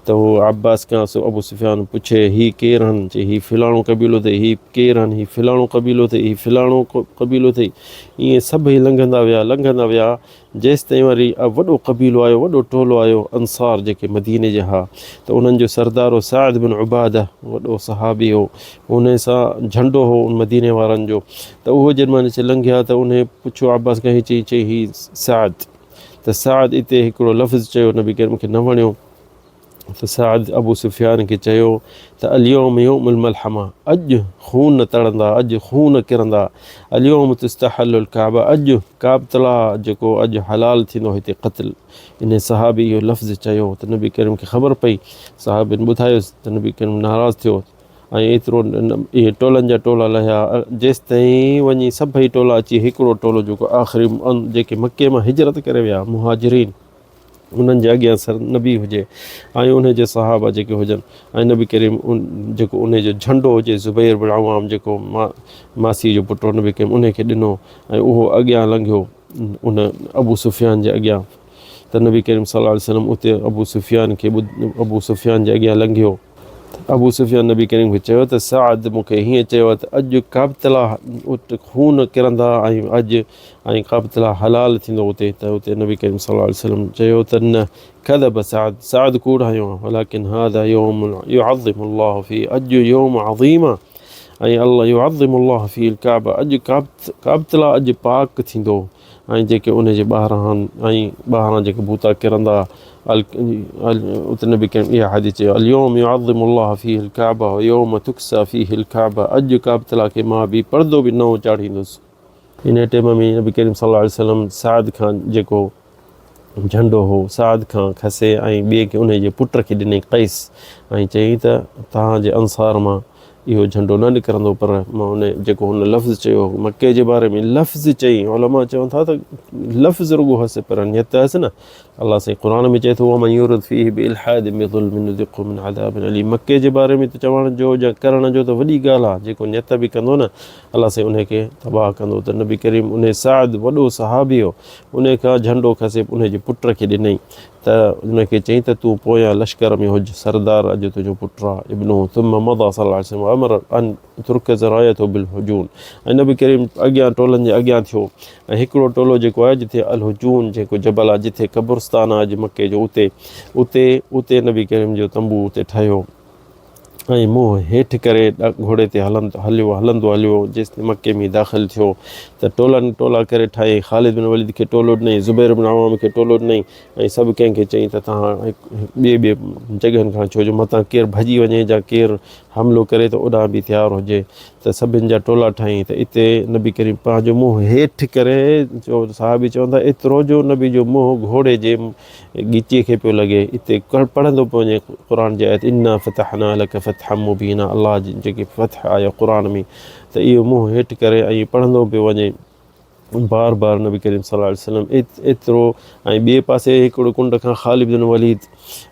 त उहो अब्बास खां अबू सुफियान पुछे हीअ केरु आहिनि चई हीअ फ़लाणो क़बीलो अथई हीअ केरु आहिनि हीअ फ़लाणो क़बीलो अथई हीअ फ़लाणो क़बीलो अथई ईअं सभई लंघंदा विया जेसि ताईं वरी वॾो क़बीलो आयो वॾो टोलो आयो अंसार जेके मदीने जा हा त उन्हनि जो सरदार हो साद बिन उबादा वॾो सहाबी हो उन सां झंडो हो उन मदीने वारनि जो त उहो जेॾीमहिल लंघिया त उन पुछियो अब्बास खां चई हीअ साद त साद इते हिकिड़ो लफ़्ज़ चयो नबी केरु मूंखे न वणियो त साद अबू सुफियान खे चयो त अल्यौम यौमुल मलहमा अॼु खून तड़ंदा अॼु खून किरंदा अल्यौम तुस्तहल्लुल काबा अॼु काबतला जेको अॼु हलाल थींदो हिते क़त्ल इन सहाबी इहो लफ़्ज़ चयो त नबी करीम खे ख़बर पई सहाबिन ॿुधायोसि त नबी करीम नाराज़ थियो ऐं एतिरो इहे टोलनि जा टोला लहिया जेसि ताईं वञी सभई टोला अची हिकिड़ो टोलो जेको आख़िरी जेके मके मां हिजरत करे विया मुहाजिरीन उन्हनि जे अॻियां सर नबी हुजे ऐं उनजे सहाबा जेके हुजनि ऐं नबी करीम जेको उनजो झंडो हुजे ज़ुबैर बिन अवाम जेको मासी जो पुटु नबी करीम उनखे ॾिनो ऐं उहो अॻियां लंघियो उन अबू सुफियान जे अॻियां त नबी करीम सल्लल्लाहु अलैहि वसल्लम उते अबू सुफियान जे अॻियां लंघियो अबू सुफियान नबी करीम खे चयो त साद मूंखे हीअं चयो त अॼु काबतला खून किरंदा ऐं काबतला हलाल थींदो उते त उते नबी करीम सल्लल्लाहु अलैहि वसल्लम चयो त न कदब साद कूड़ आयो आहे वलाकिन हादा यौम युअज़्ज़िमुल्लाहु फी अॼु यौम अज़ीम ऐं अल्लाह युअज़्ज़िमुल्लाहु फी काबा अॼु काबतला अॼु पाक थींदो ऐं जेके उनजे ॿाहिरां जेके बूता किरंदा उते नबी करीम इहा हदीस चयो अल्यौम युअज़्ज़िमुल्लाहु फीहिल काबा व यौम तुक्सा फीहिल काबा अॼु काबतला खे मां बि पर्दो बि नओं चाढ़ींदुसि इन टाइम में नबी करीम सल्लल्लाहु अलैहि वसल्लम साद खां जेको झंडो हो साद खां खसे ऐं ॿिए खे उनजे पुट खे ॾिनई कैस ऐं चयईं त तव्हांजे अंसार मां इहो झंडो न निकिरंदो पर मां उन जेको हुन लफ़्ज़ चयो मके जे बारे में लफ़्ज़ चई उलमा चवनि था त लफ़्ज़ रुॻो हस पर नियत हस न अलाह साईं क़ुर में चए थो वमन युरिद फीहि बिइल्हादिन बिज़ुल्मिन नुज़िक़हु मिन अज़ाबिन अलीम मके जे बारे में त चवण जो या करण जो त वॾी ॻाल्हि आहे जेको नियत बि कंदो न अलाह साईं उनखे तबाह कंदो त नबी करीम उन साद वॾो सहाबी हो उन खां झंडो खसे उनजे पुट खे ॾिनई त उनखे चई त तूं पोयां लश्कर में हुज सरदार अॼु तुंहिंजो पुटु आहे इब्नो तुम मदा सल्लल्लाहु अलैहि वसल्लम अमर अन तुर्क ज़रायतो बिल हुजून ऐं नबी करीम अॻियां टोलनि जे अॻियां थियो ऐं हिकिड़ो टोलो जेको आहे जिथे अल हुजून जेको जबल आहे जिथे क़ब्रिस्तान आहे अॼु मके जो उते नबी करीम जो तंबू उते ठहियो ऐं मुंहुं हेठि करे घोड़े ते हलंदो हलियो जेसिताईं मके में दाख़िल थियो त टोला करे ठाहे ख़ालिद बिन वलीद खे टोलो ॾिनई ज़ुबैर बिन अवाम खे टोलो ॾिनई ऐं सभु कंहिंखे चई त तव्हां ॿिए जॻहियुनि खां छो जो मतां केरु भॼी वञे या केरु हमिलो करे त ओॾां बि तयारु हुजे त सभिनि जा टोला ठाहीं त इते नबी करीम पंहिंजो मुंहुं हेठि करे साहबी चवंदा एतिरो जो नबी जो मुंहुं घोड़े जे ॻीचीअ खे पियो लॻे। इते पढ़ंदो पियो वञे क़ुर जे आयत इन्ना फ़तहना लक फ़तहम मुबीना अलाह जी जेकी फ़तह आहे क़ुर में त इहो मुंहुं हेठि करे ऐं पढ़ंदो पियो वञे बार बार नबी करीम सल्लल्लाहु अलैहि वसल्लम एतिरो। ऐं ॿिए पासे हिकिड़ो कुंड खां ख़ालिद बिन वलीद,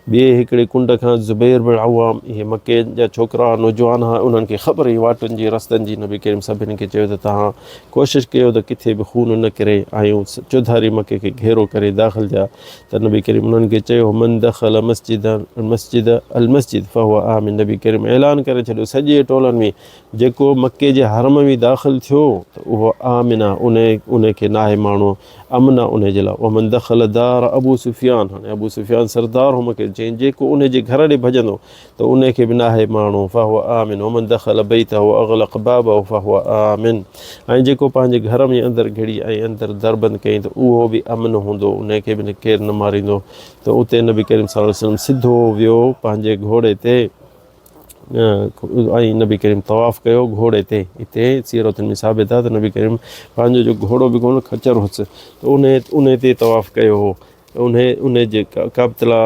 ॿिए हिकिड़े कुंड खां ज़ुबैर बिन अवाम, इहे मके जा छोकिरा नौजवान हुआ, उन्हनि खे ख़बर हुई वाटुनि जी रस्तनि जी। नबी करीम सभिनी खे चयो त तव्हां कोशिशि कयो त किथे बि खून न किरे ऐं चौधारी मके खे घेरो करे दाख़िल थिया। त नबी करीम उन्हनि खे चयो मन दख़ल अल मस्जिद फहुव आमिन। नबी करीम ऐलान करे छॾियो सॼे टोलनि में जेको मके जे हरम में दाख़िल थियो त उहो आमिन आहे, उन खे नाहे माण्हू अमन आहे उन जे लाइ। वमन दख़ल दार अबू सुफ़ियान, हाणे अबू सुफ़ियान सरदार हुम खे चई जेको उन जे घर ॾे भॼंदो त उन खे बि नाहे माण्हू फहुव आमिन। वमन दख़ल बैतहु अग़लक़ बाबहु फहुव आमिन। ऐं जेको पंहिंजे घर में अंदरि घिड़ी ऐं अंदरि दर बंदि कयईं त उहो बि अमन हूंदो, उन खे बि केरु न मारींदो। त उते नबी करीम सल्लल्लाहु अलैहि वसल्लम सिधो वियो पंहिंजे घोड़े ते ऐं नबी करीम तवाफ़ कयो घोड़े ते। हिते सीरतुनि में साबित आहे त नबी करीम पंहिंजो जो घोड़ो बि कोन खच्चर हुअसि त उन ते तवाफ़ कयो हो। उन जे काबतला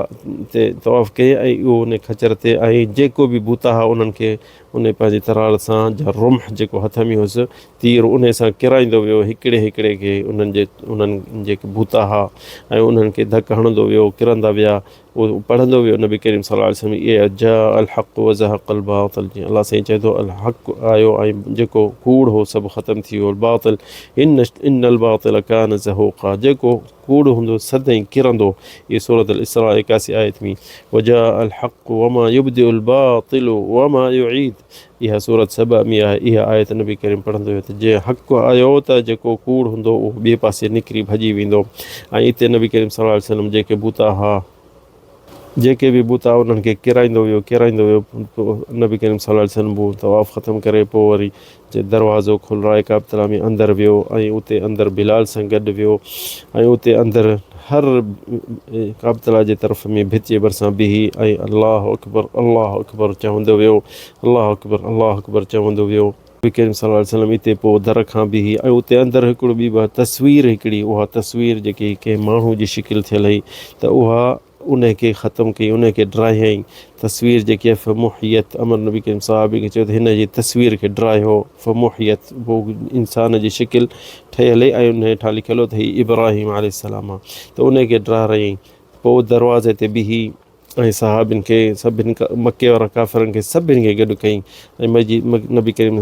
ते तवाफ़ कई ऐं उहो उन खच्चर ते ऐं जेको बि बूता हुआ उन्हनि खे उन पंहिंजी तराड़ सां जा रुम्ह जेको हथ में हुअसि तीर उन सां किराईंदो वियो हिकिड़े हिकिड़े खे उन्हनि जेके बूता हुआ ऐं उन्हनि खे धकु हणंदो वियो, किरंदा विया। उहो पढ़ंदो वियो नबी करीम सल्लल्लाहु अलैहि वसल्लम इहे जा अल हक़ व ज़हक़ल बातिल। जीअं अलाह साईं चए थो अल हक़ आयो ऐं जेको कूड़ हो सभु ख़तमु थी वियो। बातिल इन्नल बातिल कान ज़हूक़ा, जेको कूड़ हूंदो सदाईं किरंदो। इहे सूरत अल इसरा 81 आयत में वजा अल हक़ वमा युब्दिउल बातिल वमा युईद, इहा सूरत सबा में आहे। इहा आयत नबी करीम पढ़ंदो हुयो त जे हक़ आयो त जेको कूड़ हूंदो उहो ॿिए पासे निकिरी भॼी वेंदो। ऐं हिते नबी करीम सल्लल्लाहु अलैहि वसल्लम जेके बि बूता उन्हनि खे किराईंदो वियो। नबी करीम सल्लल्लाहु अलैहि वसल्लम तवाफ़ ख़तमु करे पोइ वरी जे दरवाज़ो खुलराए काबतला में अंदरि वियो ऐं उते अंदरि बिलाल सां गॾु वियो ऐं उते अंदरि हर काबतला जे तरफ़ में भित जे भरिसां बिही ऐं अलाह अकबर चवंदो वियो, अलाह अकबर चवंदो वियो। नबी करीम सल्लल्लाहु अलैहि वसल्लम हिते पोइ दर खां बिही ऐं उते अंदरि हिकिड़ो ॿी तस्वीर हिकिड़ी, उहा तस्वीर जेकी कंहिं माण्हू जी शिकिल थियल हुई त उहा उन खे ख़तमु कई, उन खे ड्राहियईं। तस्वीर जेकी आहे फ़मुहियत, अमर नबी करीम साहबी खे चयो त हिन जी तस्वीर खे ड्राहियो फ़मुहियत, पोइ इंसान जी शिकिल ठहियल ऐं उन हेठां लिखियलु त हीउ इब्राहिम अलैहिस्सलाम आहे त उन खे ड्राहियईं। पोइ दरवाज़े ते बिही ऐं सहाबिन खे सभिनि मके वारा काफ़िरनि खे सभिनि खे गॾु कयईं ऐं नबी करीम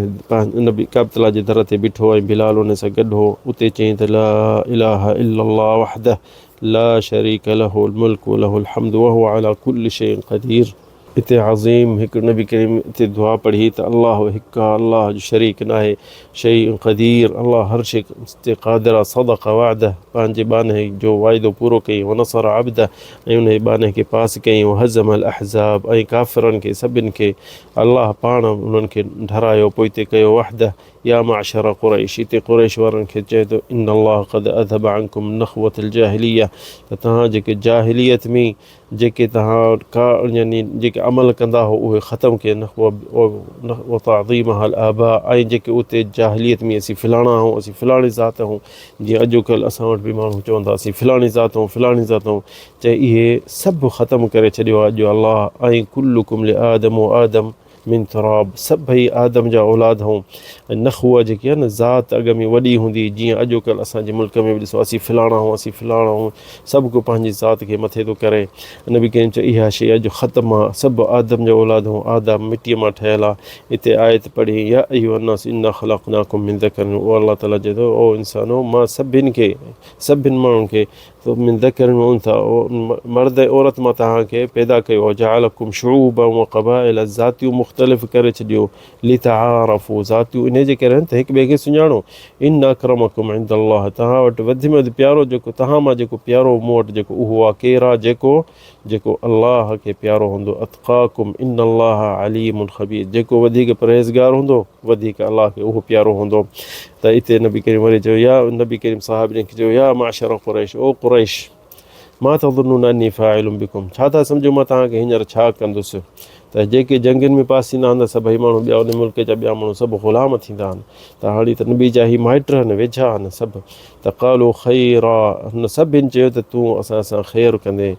नबी काबतला जे दर ते बीठो ऐं बिलाल उन सां गॾु हो। उते चयईं त ला इलाहा इल्लल्लाह वहदह ला शरीक लहुल मुल्क व लहुल हम्द व हुव अला कुल्लि शैइन क़दीर। हिते अज़ीम हिकु नबी करीम हिते दुआ पढ़ी त अलाह हिकु आहे, अलाह जो शरीक न आहे, शैइन क़दीर, अलाह हर शइ ते क़ादिर आहे, सदक़ वअदह, पंहिंजे बाने जो वाइदो पूरो कयईं, व नसर अब्दह, ऐं उन बाने खे पास कयईं, व हज़म अल अहज़ाब, ऐं काफ़िरनि खे सभिनि खे अलाह पाण उन्हनि खे ढरायो। पोइ हिते कयो वहदह या माशर क़ुरैश, हिते क़ुरैश वारनि खे चए थो इन अल्लाह क़द अज़हब अन्कुम नख़वतल जाहिलिया, त तव्हां जेके जाहिलियत में जेके तव्हां यानी जेके अमल कंदा हो उहे ख़तमु कयनि। व तअज़ीमहल आबा, ऐं जेके उते जाहिलियत में असीं फ़लाणा आहियूं, असीं फ़लाणी ज़ात आहियूं, जीअं अॼुकल्ह असां वटि बि माण्हू चवंदा असीं फ़लाणी ज़ात आहियूं, फ़लाणी ज़ात आहियूं, चए इहे सभु ख़तमु करे छॾियो आहे अॼु अलाह। ऐं कुल्लुकुम लिआदम व आदम मिन तुराब, सभई आदम जा औलाद हूं। ऐं नख़ुआ जेकी आहे न ज़ात अॻ में वॾी हूंदी, जीअं अॼुकल्ह असांजे मुल्क में बि ॾिसो असीं फ़लाणा आहियूं, असीं फ़लाणा आहियूं, सभु को पंहिंजी ज़ात खे मथे थो करे। नबी करीम चयो इहा शइ अॼु ख़तमु आहे, सभु आदम जा औलाद हूं, आदम मिटीअ मां ठहियल आहे। हिते आयत पढ़ी या अय्युहन्नास इन्ना ख़लक़नाकुम मिन ज़करिन, ओ अलाह ताला चए थो ओ इंसानो मां सभिनि माण्हुनि खे मिन ज़करिन व उन्सा, मर्द ऐं औरत मां तव्हांखे पैदा कयो, जअलकुम शुऊबन व क़बाइल, ज़ातियूं मुख़्तलिफ़ करे छॾियो, लितआरफ़ू, ज़ातियूं इन जे करे त हिक ॿिए खे सुञाणो। इन अक्रमकुम इंदल्लाह, तव्हां वटि वधि में वधि प्यारो जेको तव्हां मां जेको प्यारो मूं वटि जेको उहो आहे केरु आहे, जेको अल्लाह खे प्यारो हूंदो। अतक़ाकुम इन्नल्लाह अलीमुन ख़बीर, जेको वधीक परहेज़गार हूंदो वधीक अल्लाह खे उहो प्यारो हूंदो। त हिते नबी करीम वरी चयो या नबी करीम साहब खे चयो या माशर क़ुरैश, ओ क़ुरैश मा तज़ुन्नून अन्नी फ़ाइलुम बिकुम, छा था सम्झो मां तव्हांखे हींअर छा कंदुसि। त त जेके जंगनि में पास थींदा आहिनि त सभई माण्हू ॿिया उन मुल्क जा ॿिया माण्हू सभु ग़ुलाम थींदा आहिनि। त हाणे त नबी जा ही माइट आहिनि, वेझा आहिनि सभु। त क़ालू ख़ैरा, हुन सभिनि चयो त तूं असां सां ख़ैरु कंदे,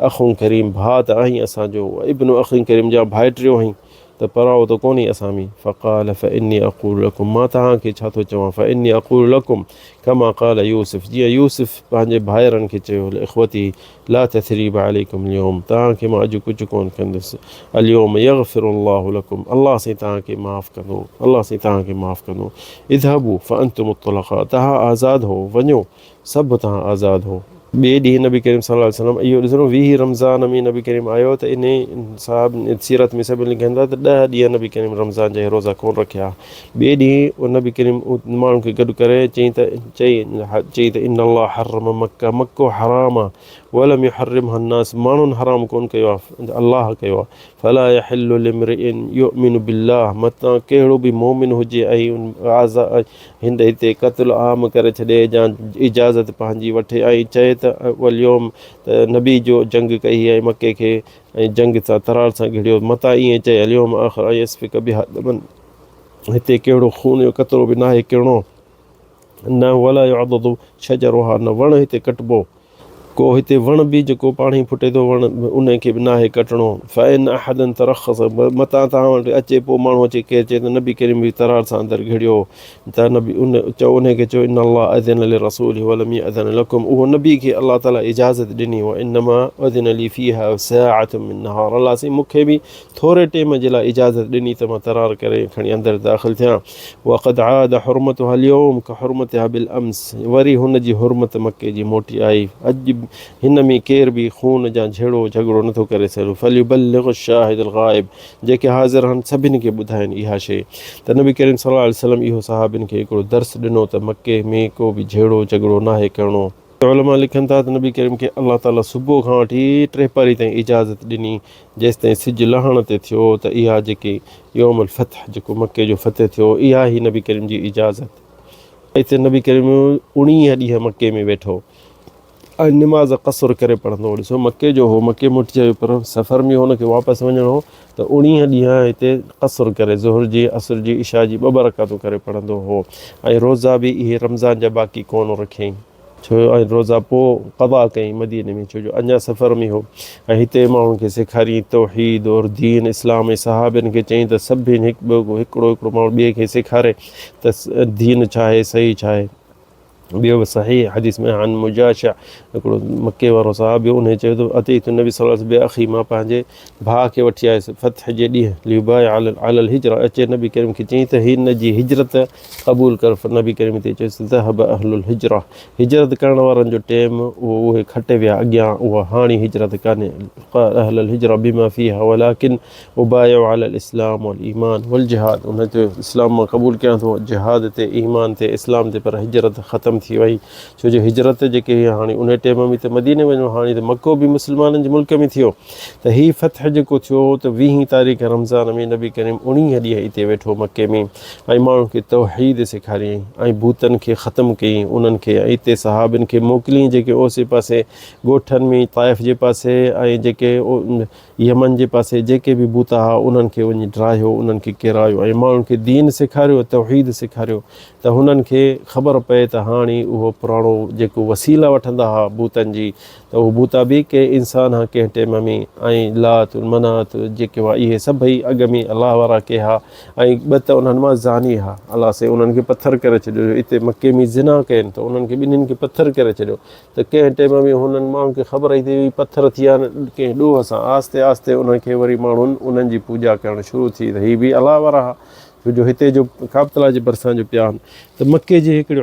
अख़ुन करीम, भाउ त आहीं असांजो, इब्नु अख़ी करीम जा भाइटियो आहीं, त पराओ त कोन्हे असां में। फ़क़ाल फ़इन्नी अक़ूलु लकुम, मां तव्हांखे छा थो चवां, फ़इन्नी अक़ूलु लकुम कमा क़ाल यूसुफ, जीअं यूसुफ पंहिंजे भाइरनि खे चयो, इख़्वती ला तथरीब अलैकुम अल्यौम, तव्हांखे मां अॼु कुझु कोन कंदुसि, अल्यौम यग़फिरुल्लाहु लकुम, अल्लाह साईं तव्हांखे माफ़ु कंदो, अल्लाह साईं तव्हांखे माफ़ु कंदो। इज़हबू फ़अंतुम तुलक़ा, तव्हां आज़ादु हो, वञो, सभु तव्हां आज़ादु हो। ॿिए ॾींहुं नबी करीम सल्लल्लाहु अलैहि वसल्लम, इहो ॾिसो 20 रमज़ान में नबी करीम आयो, त इन साहिब सीरत में सभु लिखनि था त 10 ॾींहं नबी करीम रमज़ान जा रोज़ा कोन रखिया। ॿिए ॾींहुं नबी करीम माण्हुनि खे गॾु करे चई त इन अल्लाह हर्रम मक्का, मक्को हराम आहे, वलम युहर्रिमहा अन्नास, माण्हुनि हराम कोन कयो आहे, अल्लाह कयो आहे। फला यहिल्लु लिम्रिइन युमिनु बिल्लाह, मतां कहिड़ो बि मोमिन हुजे ऐं हिते क़त्ल आम करे छॾे या इजाज़त पंहिंजी वठे ऐं चए त वल्योम त नबी जो जंग कई ऐं मके खे ऐं जंग सां तरार सां घिड़ियो, मता ईअं चए अल्योम आख़िर ऐं यस्फिक बिहा दमन, हिते कहिड़ो खून जो कतिरो बि न आहे किरणो, न वला युअददु शजरुहा, न वण हिते कटबो, को हिते वण बि जेको पाणी फुटे थो वण उनखे बि न आहे कटणो। फ़इन अहदन तरख़्ख़स, मतां तव्हां वटि अचे पोइ माण्हू अचे केरु चए त नबी करीम बि तरार सां अंदरि घिड़ियो, त नबी उनखे चयो इन अल्लाह अज़न लिरसूलिही वलम यअज़न लकुम, उहो नबी खे अल्लाह ताला इजाज़त ॾिनी, व इन्नमा अज़न ली फ़ीहा साअतुम मिन नहार, अल्लाह साईं मूंखे बि थोरे टाइम जे लाइ इजाज़त ॾिनी त मां तरार करे खणी अंदरि दाख़िल थियां। वक़द आद हुर्मतुहा अल्यौम कहरुमतिहा बिल अम्स, वरी हुनजी हुर्मत मके जी मोटी आई, अॼु हिन में केर बि खून जा झेड़ो झगड़ो नथो करे सघे। फल्युबल्लिग़ शाहिदुल ग़ाइब, जेके हाज़िर आहिनि सभिनी खे ॿुधाइनि इहा शइ। त नबी करीम सल्लल्लाहु अलैहि वसल्लम इहो सहाबिन खे हिकिड़ो दर्स ॾिनो त मके में को बि झेड़ो झगड़ो न आहे करिणो। उलमा लिखनि था त नबी करीम खे अल्लाह ताला सुबुह खां वठी 3 पहरी ताईं इजाज़त ॾिनी, जेसि ताईं सिजु लहण ते थियो, त इहा जेकी यौमुल फतह, जेको मके जो फतह थियो, इहा ई नबी करीम जी इजाज़त। हिते नबी करीम 19 ॾींहं मके में वेठो ऐं निमाज़ क़सुर करे पढ़ंदो। ॾिसो मके जो हो, मके मुटिजे, पर सफ़र में हुनखे वापसि वञिणो हो, त 19 ॾींहं हिते क़सुर करे ज़ुहर जी, असर जी, इशा जी 2 रकातूं करे पढ़ंदो हो। ऐं रोज़ा बि इहे रमज़ान जा बाक़ी कोन रखियईं, छो ऐं रोज़ा पोइ क़ज़ा कयईं मदीने में, छो जो अञा सफ़र में हो। ऐं हिते माण्हुनि खे सेखारियईं तौहीद और दीन इस्लाम, ऐं सहाबनि खे चयईं त सभिनी हिकिड़ो माण्हू ॿिए खे सेखारे त दीन छा आहे, सही छा आहे। ॿियो बि सही हदीस में हान मुजाशा, हिकिड़ो मके वारो साहब, उन चयो त अतीतु नबी सल्लल्लाहु अलैहि वसल्लम अख़ी, मां पंहिंजे भाउ खे वठी आयुसि फतह जे ॾींहुं, लियुबाय अलल हिजरा, अचे नबी करीम खे चयईं त हिन जी हिजरत क़बूल कर। नबी करीम ते चयोसि ज़हब अहलुल हिजरा, हिजरत करण वारनि जो टाइम उहे खटे विया अॻियां, उहा हाणे हिजरत कान्हे। अहलुल हिजरा बिमा फ़ीहा वलाकिन उबायो अलल इस्लाम वल ईमान वल जिहाद, उन ते इस्लाम मां क़बूल कयां थो, जिहाद ते, ईमान ते, इस्लाम ते, पर हिजरत ख़तमु थी वई। छो जो हिजरत जेके हाणे उन टाइम में त मदीने वञो, हाणे त मको बि मुस्लमाननि जे मुल्क में थियो। त हीउ फतह जेको थियो त 20 तारीख़ रमज़ान में नबी करीम 19 ॾींहं हिते वेठो मके में, ऐं माण्हुनि खे तौहीद सेखारियईं ऐं भूतनि खे ख़तमु कयईं, उन्हनि खे हिते सहाबिन खे मोकिलियईं जेके ओसे पासे ॻोठनि में, ताइफ़ जे पासे ऐं जेके यमन जे पासे जेके बि भूत हुआ उन्हनि खे वञी ड्राहियो, उन्हनि खे किरायो ऐं माण्हुनि खे दीन सेखारियो, तौहीद सेखारियो, त हुननि खे ख़बर पए त हाणे उहो पुराणो जेको वसीला वठंदा हुआ भूतनि जी, त उहो भूता बि के इंसान हा कंहिं टाइम में, ऐं लात मनात जेके हुआ इहे सभई अॻ में अलाह वारा के हा, ऐं 2 त उन्हनि मां ज़ानी हा, अलाह से उन्हनि खे पथर करे छॾियो। हिते मके में ज़िना कयनि त उन्हनि खे ॿिन्हिनि खे पथर करे छॾियो। त कंहिं टाइम में हुननि माण्हुनि खे ख़बर ई थी पथर थी विया कंहिं ॾोह सां, आस्ते आस्ते उन्हनि खे वरी माण्हुनि उन्हनि जी पूॼा करणु शुरू थी, त हीअ बि अलाह वारा हा, छो जो हिते जो काबतला जे भरिसां जो पिया आहिनि। त मके जी हिकिड़ी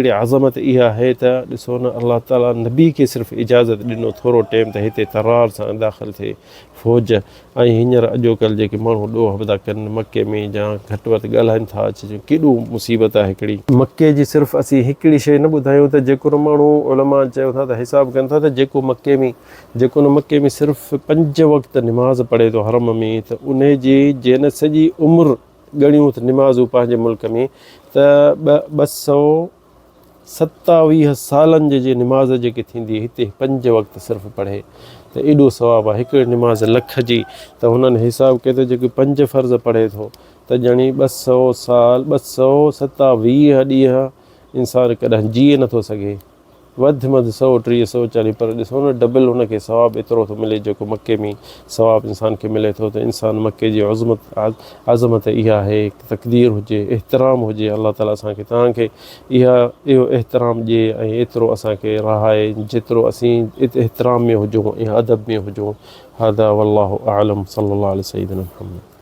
अज़मत इहा आहे त ॾिसो न, अलाह ताला नबी खे सिर्फ़ु इजाज़त ॾिनो थोरो टाइम त हिते तरार सां दाख़िल थिए फ़ौज, ऐं हींअर अॼोकल्ह जेके माण्हू ॾोह था कनि मके में या घटि वधि ॻाल्हाइनि था, केॾो मुसीबत आहे हिकिड़ी मके जी। सिर्फ़ु असीं हिकिड़ी शइ न ॿुधायूं त जेको न माण्हू उलमा चयो था त हिसाबु कनि था त जेको न मके में सिर्फ़ु 5 वक़्त निमाज़ पढ़े थो हरम में, त उन जी जंहिं सॼी उमिरि ॻणियूं त निमाज़ूं पंहिंजे मुल्क में, त 227 सालनि जे निमाज़ जेके थींदी हिते 5 वक़्त सिर्फ़ु पढ़े, त त एॾो सवाबु आहे। हिकु निमाज़ लख जी त हुननि हिसाबु कयो त जेके 5 फ़र्ज़ पढ़े थो त ॼणी 200 साल 227 ॾींहं इंसानु कॾहिं जीए नथो सघे, वधि में वधि 130 140, पर ॾिसो न डबल हुनखे सवाबु एतिरो थो मिले जेको मके में सवाबु इंसान खे मिले थो। त इंसानु मके जी अज़मत इहा आहे, तक़दीर हुजे, एतिराम हुजे, अलाह ताला असांखे तव्हांखे इहो एतिराम ॾिए ऐं एतिरो असांखे रहाए जेतिरो असीं एतिराम में हुजूं ऐं अदब में हुजूं। हादा वल्लाहु आलम सल्लल्लाहु अलैहि सय्यिदना मुहम्मद।